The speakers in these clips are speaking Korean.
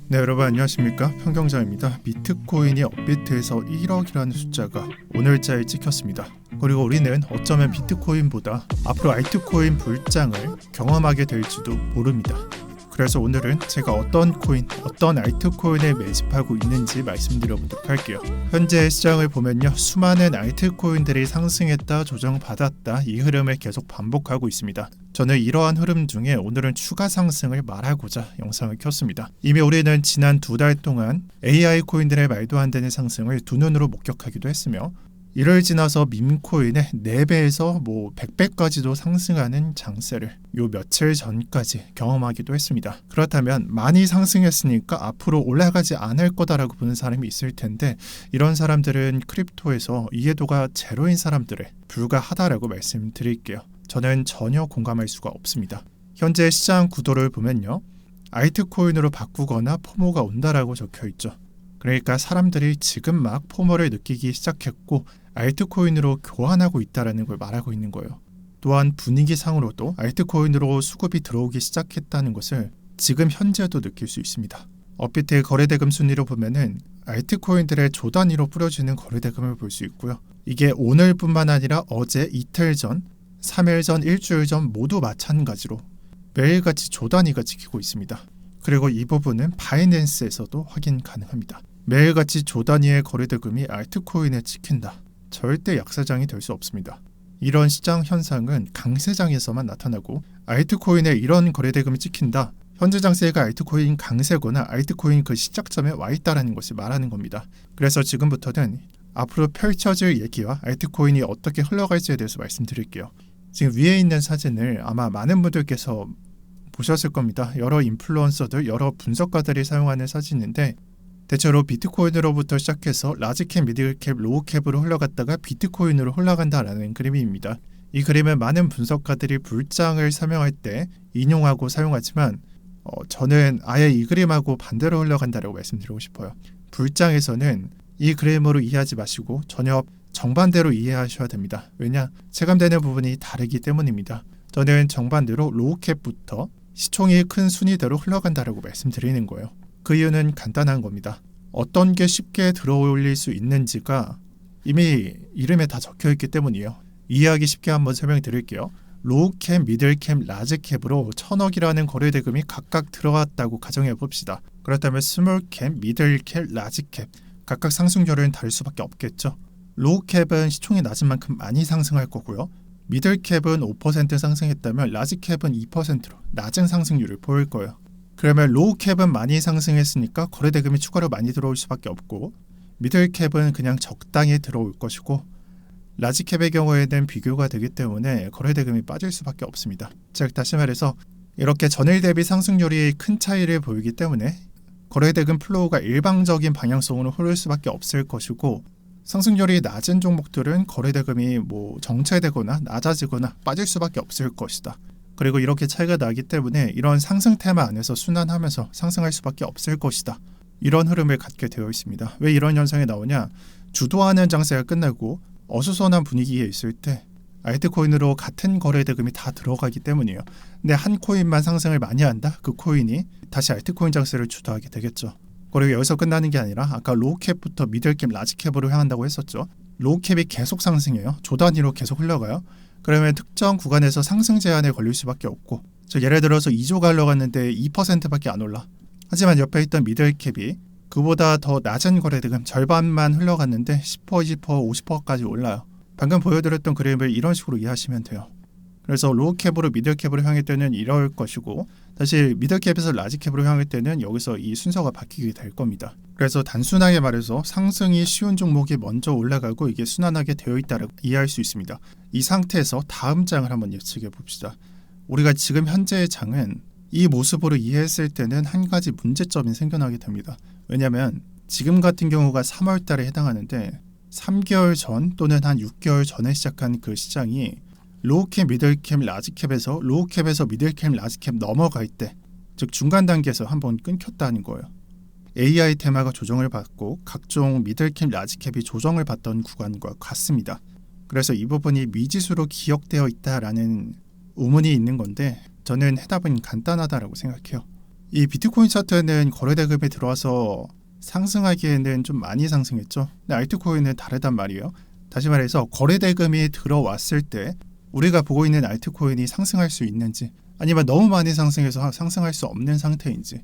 네, 여러분 안녕하십니까? 현경장입니다. 비트코인이 업비트에서 1억이라는 숫자가 오늘자에 찍혔습니다. 그리고 우리는 어쩌면 비트코인보다 앞으로 알트코인 불장을 경험하게 될지도 모릅니다. 그래서 오늘은 제가 어떤 코인, 어떤 알트코인에 매집하고 있는지 말씀드려보도록 할게요. 현재 시장을 보면요, 수많은 알트코인들이 상승했다 조정받았다 이 흐름을 계속 반복하고 있습니다. 저는 이러한 흐름 중에 오늘은 추가 상승을 말하고자 영상을 켰습니다. 이미 우리는 지난 2달 동안 AI 코인들의 말도 안 되는 상승을 두 눈으로 목격하기도 했으며, 이를 지나서 밈코인의 4배에서 100배까지도 상승하는 장세를 요 며칠 전까지 경험하기도 했습니다. 그렇다면 많이 상승했으니까 앞으로 올라가지 않을 거다라고 보는 사람이 있을 텐데, 이런 사람들은 크립토에서 이해도가 제로인 사람들에 불과하다라고 말씀드릴게요. 저는 전혀 공감할 수가 없습니다. 현재 시장 구도를 보면요, 알트코인으로 바꾸거나 포모가 온다라고 적혀있죠. 그러니까 사람들이 지금 막 포모를 느끼기 시작했고 알트코인으로 교환하고 있다는 걸 말하고 있는 거예요. 또한 분위기상으로도 알트코인으로 수급이 들어오기 시작했다는 것을 지금 현재도 느낄 수 있습니다. 업비트의 거래대금 순위로 보면은 알트코인들의 조 단위로 뿌려지는 거래대금을 볼 수 있고요. 이게 오늘뿐만 아니라 어제, 이틀 전, 3일 전, 일주일 전 모두 마찬가지로 매일같이 조 단위가 찍히고 있습니다. 그리고 이 부분은 바이낸스에서도 확인 가능합니다. 매일같이 조 단위의 거래대금이 알트코인에 찍힌다. 절대 약세장이 될 수 없습니다. 이런 시장 현상은 강세장에서만 나타나고, 알트코인에 이런 거래대금이 찍힌다, 현재 장세가 알트코인 강세거나 알트코인 그 시작점에 와 있다는 것을 말하는 겁니다. 그래서 지금부터는 앞으로 펼쳐질 얘기와 알트코인이 어떻게 흘러갈지에 대해서 말씀드릴게요. 지금 위에 있는 사진을 아마 많은 분들께서 보셨을 겁니다. 여러 인플루언서들, 여러 분석가들이 사용하는 사진인데, 대체로 비트코인으로부터 시작해서 라지캡, 미들캡, 로우캡으로 흘러갔다가 비트코인으로 흘러간다라는 그림입니다. 이 그림은 많은 분석가들이 불장을 설명할 때 인용하고 사용하지만 저는 아예 이 그림하고 반대로 흘러간다라고 말씀드리고 싶어요. 불장에서는 이 그림으로 이해하지 마시고 전혀 정반대로 이해하셔야 됩니다. 왜냐? 체감되는 부분이 다르기 때문입니다. 저는 정반대로 로우캡부터 시총이 큰 순위대로 흘러간다라고 말씀드리는 거예요. 그 이유는 간단한 겁니다. 어떤 게 쉽게 들어올릴 수 있는지가 이미 이름에 다 적혀있기 때문이에요. 이해하기 쉽게 한번 설명드릴게요. 로우캡, 미들캡, 라지캡으로 1000억이라는 거래대금이 각각 들어왔다고 가정해봅시다. 그렇다면 스몰캡, 미들캡, 라지캡 각각 상승률은 다를 수밖에 없겠죠. 로우캡은 시총이 낮은 만큼 많이 상승할 거고요. 미들캡은 5% 상승했다면 라지캡은 2%로 낮은 상승률을 보일 거예요. 그러면 로우캡은 많이 상승했으니까 거래대금이 추가로 많이 들어올 수밖에 없고, 미들캡은 그냥 적당히 들어올 것이고, 라지캡의 경우에는 비교가 되기 때문에 거래대금이 빠질 수밖에 없습니다. 즉 다시 말해서 이렇게 전일 대비 상승률이 큰 차이를 보이기 때문에 거래대금 플로우가 일방적인 방향성으로 흐를 수밖에 없을 것이고, 상승률이 낮은 종목들은 거래대금이 정체되거나 낮아지거나 빠질 수밖에 없을 것이다. 그리고 이렇게 차이가 나기 때문에 이런 상승 테마 안에서 순환하면서 상승할 수밖에 없을 것이다. 이런 흐름을 갖게 되어 있습니다. 왜 이런 현상이 나오냐? 주도하는 장세가 끝나고 어수선한 분위기에 있을 때 알트코인으로 같은 거래대금이 다 들어가기 때문이에요. 근데 한 코인만 상승을 많이 한다? 그 코인이 다시 알트코인 장세를 주도하게 되겠죠. 그리고 여기서 끝나는 게 아니라 아까 로우캡부터 미들캡, 라지캡으로 향한다고 했었죠. 로우캡이 계속 상승해요. 조 단위로 계속 흘러가요. 그러면 특정 구간에서 상승 제한에 걸릴 수밖에 없고, 예를 들어서 2조가 흘러갔는데 2%밖에 안 올라. 하지만 옆에 있던 미들캡이 그보다 더 낮은 거래대금 절반만 흘러갔는데 10%, 20%, 50%까지 올라요. 방금 보여드렸던 그림을 이런 식으로 이해하시면 돼요. 그래서 로우캡으로 미들캡으로 향할 때는 이럴 것이고, 다시 미들캡에서 라지캡으로 향할 때는 여기서 이 순서가 바뀌게 될 겁니다. 그래서 단순하게 말해서 상승이 쉬운 종목이 먼저 올라가고 이게 순환하게 되어 있다고 이해할 수 있습니다. 이 상태에서 다음 장을 한번 예측해 봅시다. 우리가 지금 현재의 장은 이 모습으로 이해했을 때는 한 가지 문제점이 생겨나게 됩니다. 왜냐하면 지금 같은 경우가 3월 달에 해당하는데 3개월 전 또는 한 6개월 전에 시작한 그 시장이 로우캡, 미들캡, 라지캡에서 로우캡에서 미들캡, 라지캡 넘어갈 때, 즉 중간 단계에서 한번 끊겼다는 거예요. AI 테마가 조정을 받고 각종 미들캡, 라지캡이 조정을 받던 구간과 같습니다. 그래서 이 부분이 미지수로 기억되어 있다라는 의문이 있는 건데, 저는 해답은 간단하다라고 생각해요. 이 비트코인 차트는 거래대금이 들어와서 상승하기에는 좀 많이 상승했죠. 근데 알트코인은 다르단 말이에요. 다시 말해서 거래대금이 들어왔을 때 우리가 보고 있는 알트코인이 상승할 수 있는지, 아니면 너무 많이 상승해서 상승할 수 없는 상태인지,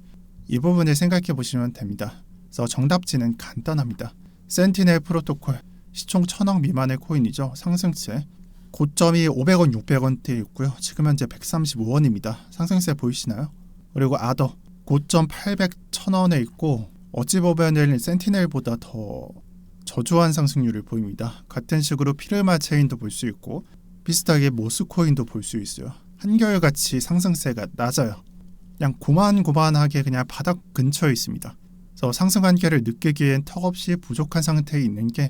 이 부분을 생각해 보시면 됩니다. 그래서 정답지는 간단합니다. 센티넬 프로토콜, 시총 1000억 미만의 코인이죠. 상승세. 고점이 500원, 600원대에 있고요. 지금 현재 135원입니다. 상승세 보이시나요? 그리고 아더, 고점 800, 1000원에 있고 어찌 보면은 센티넬보다 더 저조한 상승률을 보입니다. 같은 식으로 피르마 체인도 볼 수 있고 비슷하게 모스코인도 볼 수 있어요. 한결같이 상승세가 낮아요. 그냥 고만고만하게 그냥 바닥 근처에 있습니다. 그래서 상승 한계를 느끼기엔 턱없이 부족한 상태에 있는 게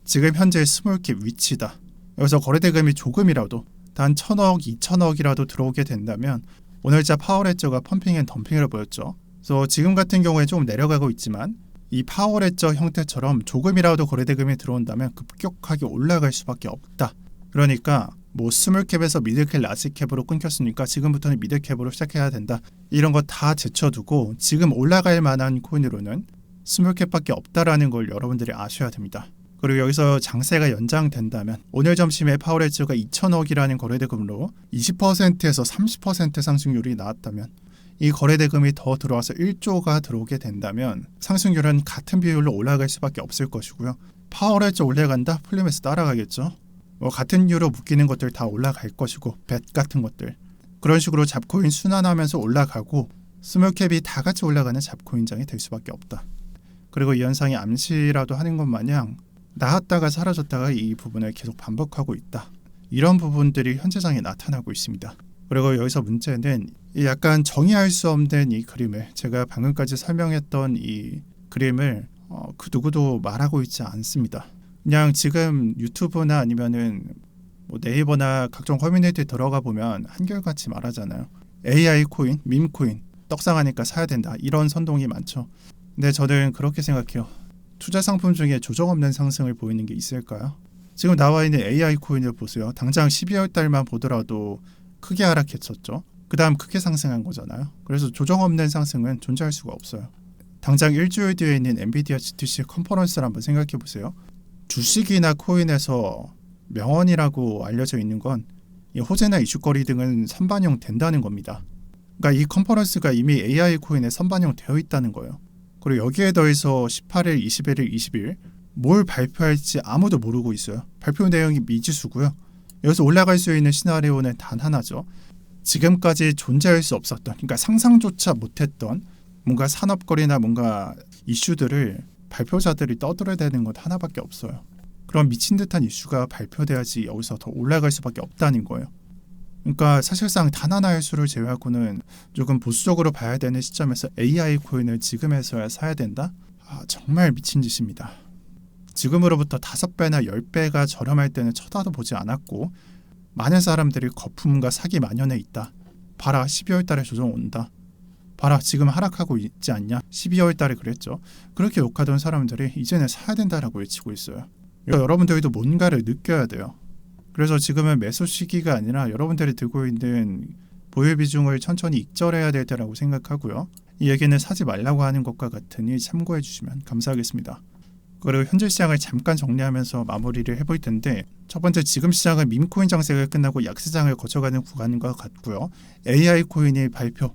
지금 현재 스몰캡 위치다. 여기서 거래대금이 조금이라도 단 1000억, 2000억이라도 들어오게 된다면 오늘자 파워레저가 펌핑 앤 덤핑을 보였죠. 그래서 지금 같은 경우에 조금 내려가고 있지만 이 파워레저 형태처럼 조금이라도 거래대금이 들어온다면 급격하게 올라갈 수밖에 없다. 그러니까 뭐 스몰캡에서 미들캡, 라지캡으로 끊겼으니까 지금부터는 미들캡으로 시작해야 된다. 이런 거 다 제쳐두고 지금 올라갈 만한 코인으로는 스몰캡밖에 없다라는 걸 여러분들이 아셔야 됩니다. 그리고 여기서 장세가 연장된다면 오늘 점심에 파워레저가 2000억이라는 거래대금으로 20%에서 30% 상승률이 나왔다면 이 거래대금이 더 들어와서 1조가 들어오게 된다면 상승률은 같은 비율로 올라갈 수밖에 없을 것이고요. 파워레저 올라간다? 플리메스 따라가겠죠. 뭐 같은 유로 묶이는 것들 다 올라갈 것이고 벳 같은 것들 그런 식으로 잡코인 순환하면서 올라가고 스몰캡이 다 같이 올라가는 잡코인장이 될 수밖에 없다. 그리고 이 현상이 암시라도 하는 것 마냥 나왔다가 사라졌다가 이 부분을 계속 반복하고 있다. 이런 부분들이 현재장에 나타나고 있습니다. 그리고 여기서 문제는 이 약간 정의할 수 없는 이 그림을, 제가 방금까지 설명했던 이 그림을 그 누구도 말하고 있지 않습니다. 그냥 지금 유튜브나 아니면은 뭐 네이버나 각종 커뮤니티에 들어가 보면 한결같이 말하잖아요. AI 코인, 밈 코인 떡상하니까 사야 된다. 이런 선동이 많죠. 근데 저는 그렇게 생각해요. 투자 상품 중에 조정 없는 상승을 보이는 게 있을까요? 지금 나와 있는 AI 코인을 보세요. 당장 12월 달만 보더라도 크게 하락했었죠. 그 다음 크게 상승한 거잖아요. 그래서 조정 없는 상승은 존재할 수가 없어요. 당장 일주일 뒤에 있는 엔비디아 GTC 컨퍼런스를 한번 생각해 보세요. 주식이나 코인에서 명언이라고 알려져 있는 건 이 호재나 이슈거리 등은 선반영 된다는 겁니다. 그러니까 이 컨퍼런스가 이미 AI 코인에 선반영 되어 있다는 거예요. 그리고 여기에 더해서 18일, 21일, 20일 뭘 발표할지 아무도 모르고 있어요. 발표 내용이 미지수고요. 여기서 올라갈 수 있는 시나리오는 단 하나죠. 지금까지 존재할 수 없었던, 그러니까 상상조차 못했던 뭔가 산업거리나 뭔가 이슈들을 발표자들이 떠들어대는 것 하나밖에 없어요. 그런 미친 듯한 이슈가 발표돼야지 여기서 더 올라갈 수밖에 없다는 거예요. 그러니까 사실상 단 하나의 수를 제외하고는 조금 보수적으로 봐야 되는 시점에서 AI 코인을 지금에서야 사야 된다? 정말 미친 짓입니다. 지금으로부터 5배나 10배가 저렴할 때는 쳐다도 보지 않았고 많은 사람들이 거품과 사기 만연해 있다. 봐라 12월 달에 조정 온다. 봐라 지금 하락하고 있지 않냐. 12월 달에 그랬죠. 그렇게 욕하던 사람들이 이제는 사야 된다라고 외치고 있어요. 여러분들도 뭔가를 느껴야 돼요. 그래서 지금은 매수 시기가 아니라 여러분들이 들고 있는 보유 비중을 천천히 익절해야 될 때라고 생각하고요. 이 얘기는 사지 말라고 하는 것과 같으니 참고해 주시면 감사하겠습니다. 그리고 현재 시장을 잠깐 정리하면서 마무리를 해볼 텐데, 첫 번째, 지금 시장은 밈코인 장세가 끝나고 약세장을 거쳐가는 구간과 같고요. AI 코인의 발표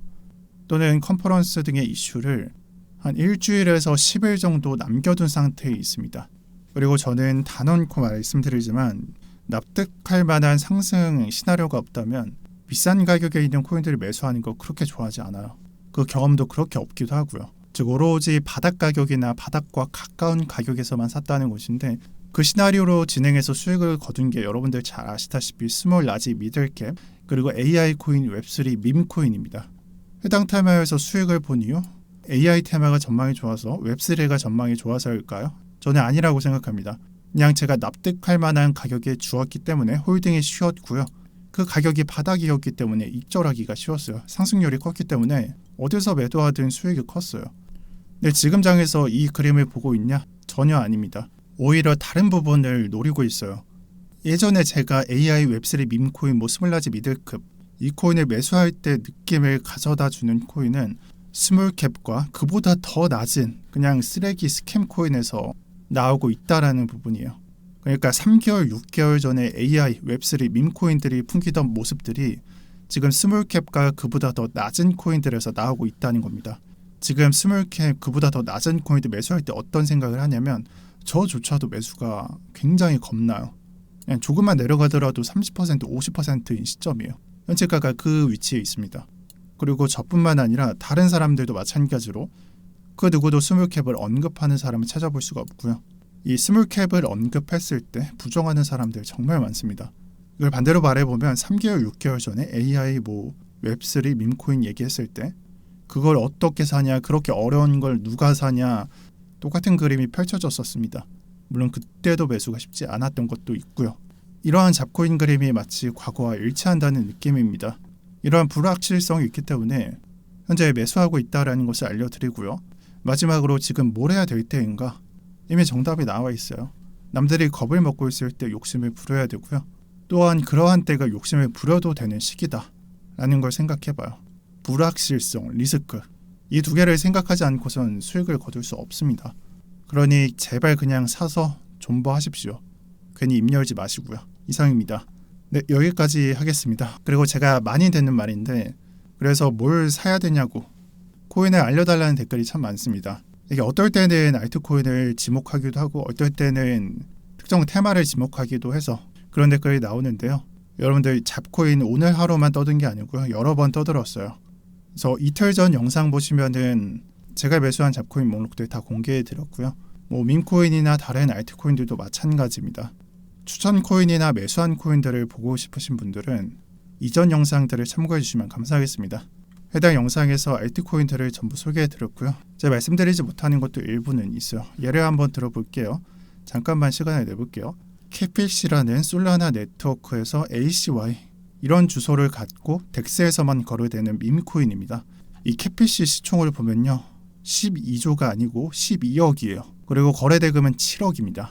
또는 컨퍼런스 등의 이슈를 한 일주일에서 10일 정도 남겨둔 상태에 있습니다. 그리고 저는 단언코 말씀드리지만 납득할 만한 상승 시나리오가 없다면 비싼 가격에 있는 코인들을 매수하는 거 그렇게 좋아하지 않아요. 그 경험도 그렇게 없기도 하고요. 즉 오로지 바닥 가격이나 바닥과 가까운 가격에서만 샀다는 것인데, 그 시나리오로 진행해서 수익을 거둔 게 여러분들 잘 아시다시피 스몰, 라지, 미들캡 그리고 AI 코인, 웹3, 밈 코인입니다. 해당 테마에서 수익을 본 이유? AI 테마가 전망이 좋아서, 웹3가 전망이 좋아서일까요? 저는 아니라고 생각합니다. 그냥 제가 납득할 만한 가격에 주었기 때문에 홀딩이 쉬웠고요. 그 가격이 바닥이었기 때문에 익절하기가 쉬웠어요. 상승률이 컸기 때문에 어디서 매도하든 수익이 컸어요. 근데 지금 장에서 이 그림을 보고 있냐? 전혀 아닙니다. 오히려 다른 부분을 노리고 있어요. 예전에 제가 AI, 웹3, 밈코인, 스몰라지, 미들급 이 코인을 매수할 때 느낌을 가져다 주는 코인은 스몰캡과 그보다 더 낮은 그냥 쓰레기 스캠 코인에서 나오고 있다라는 부분이에요. 그러니까 3개월, 6개월 전에 AI, 웹3, 밈코인들이 풍기던 모습들이 지금 스몰캡과 그보다 더 낮은 코인들에서 나오고 있다는 겁니다. 지금 스몰캡 그보다 더 낮은 코인들 매수할 때 어떤 생각을 하냐면 저조차도 매수가 굉장히 겁나요. 그냥 조금만 내려가더라도 30%, 50%인 시점이에요. 현재가가 그 위치에 있습니다. 그리고 저뿐만 아니라 다른 사람들도 마찬가지로 그 누구도 스몰캡을 언급하는 사람을 찾아볼 수가 없고요. 이 스몰캡을 언급했을 때 부정하는 사람들 정말 많습니다. 이걸 반대로 말해보면 3개월, 6개월 전에 AI 웹3 밈코인 얘기했을 때 그걸 어떻게 사냐, 그렇게 어려운 걸 누가 사냐, 똑같은 그림이 펼쳐졌었습니다. 물론 그때도 매수가 쉽지 않았던 것도 있고요. 이러한 잡코인 그림이 마치 과거와 일치한다는 느낌입니다. 이러한 불확실성이 있기 때문에 현재 매수하고 있다는 것을 알려드리고요. 마지막으로 지금 뭘 해야 될 때인가? 이미 정답이 나와 있어요. 남들이 겁을 먹고 있을 때 욕심을 부려야 되고요. 또한 그러한 때가 욕심을 부려도 되는 시기다 라는 걸 생각해봐요. 불확실성, 리스크, 이 두 개를 생각하지 않고선 수익을 거둘 수 없습니다. 그러니 제발 그냥 사서 존버하십시오. 괜히 입 열지 마시고요. 이상입니다. 네, 여기까지 하겠습니다. 그리고 제가 많이 듣는 말인데, 그래서 뭘 사야 되냐고 코인을 알려달라는 댓글이 참 많습니다. 이게 어떨 때는 알트코인을 지목하기도 하고 어떨 때는 특정 테마를 지목하기도 해서 그런 댓글이 나오는데요. 여러분들 잡코인 오늘 하루만 떠든 게 아니고요. 여러 번 떠들었어요. 그래서 이틀 전 영상 보시면은 제가 매수한 잡코인 목록들 다 공개해 드렸고요. 밈코인이나 다른 알트코인들도 마찬가지입니다. 추천 코인이나 매수한 코인들을 보고 싶으신 분들은 이전 영상들을 참고해 주시면 감사하겠습니다. 해당 영상에서 알트코인들을 전부 소개해 드렸고요. 제가 말씀드리지 못하는 것도 일부는 있어요. 예를 한번 들어볼게요. 잠깐만 시간을 내볼게요. 캐피시라는 솔라나 네트워크에서 ACY 이런 주소를 갖고 덱스에서만 거래되는 밈코인입니다. 이 캐피시 시총을 보면요. 12조가 아니고 12억이에요. 그리고 거래 대금은 7억입니다.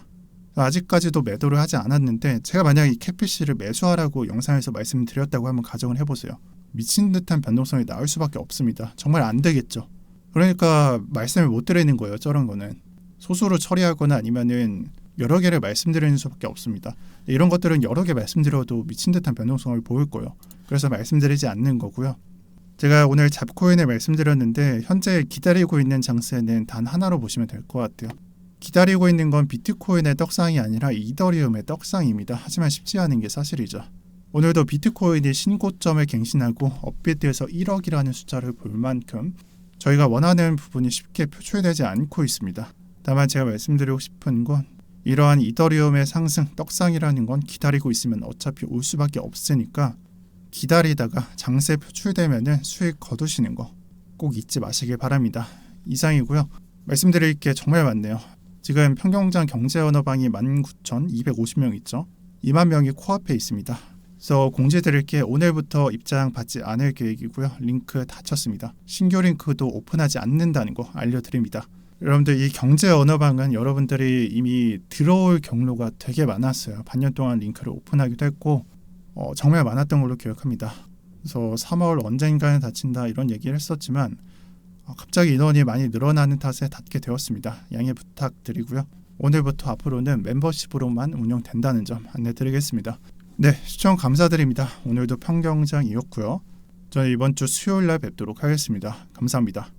아직까지도 매도를 하지 않았는데 제가 만약 이 캐피시를 매수하라고 영상에서 말씀드렸다고 한번 가정을 해보세요. 미친 듯한 변동성이 나올 수밖에 없습니다. 정말 안 되겠죠. 그러니까 말씀을 못 드리는 거예요. 저런 거는 소수로 처리하거나 아니면은 여러 개를 말씀드리는 수밖에 없습니다. 이런 것들은 여러 개 말씀드려도 미친 듯한 변동성을 보일 거예요. 그래서 말씀드리지 않는 거고요. 제가 오늘 잡코인을 말씀드렸는데 현재 기다리고 있는 장세는 단 하나로 보시면 될 것 같아요. 기다리고 있는 건 비트코인의 떡상이 아니라 이더리움의 떡상입니다. 하지만 쉽지 않은 게 사실이죠. 오늘도 비트코인이 신고점을 갱신하고 업비트에서 1억이라는 숫자를 볼 만큼 저희가 원하는 부분이 쉽게 표출되지 않고 있습니다. 다만 제가 말씀드리고 싶은 건 이러한 이더리움의 상승, 떡상이라는 건 기다리고 있으면 어차피 올 수밖에 없으니까 기다리다가 장세 표출되면 수익 거두시는 거 꼭 잊지 마시길 바랍니다. 이상이고요. 말씀드릴 게 정말 많네요. 지금 평경장 경제언어방이 19,250명 있죠. 2만 명이 코앞에 있습니다. 그래서 공지 드릴 게 오늘부터 입장 받지 않을 계획이고요. 링크 닫혔습니다. 신규 링크도 오픈하지 않는다는 거 알려드립니다. 여러분들 이 경제 언어방은 여러분들이 이미 들어올 경로가 되게 많았어요. 반년 동안 링크를 오픈하기도 했고 정말 많았던 걸로 기억합니다. 그래서 3월 언젠가는 닫힌다 이런 얘기를 했었지만 갑자기 인원이 많이 늘어나는 탓에 닫게 되었습니다. 양해 부탁드리고요. 오늘부터 앞으로는 멤버십으로만 운영된다는 점 안내드리겠습니다. 네, 시청 감사드립니다. 오늘도 평경장이었고요. 저는 이번 주 수요일 날 뵙도록 하겠습니다. 감사합니다.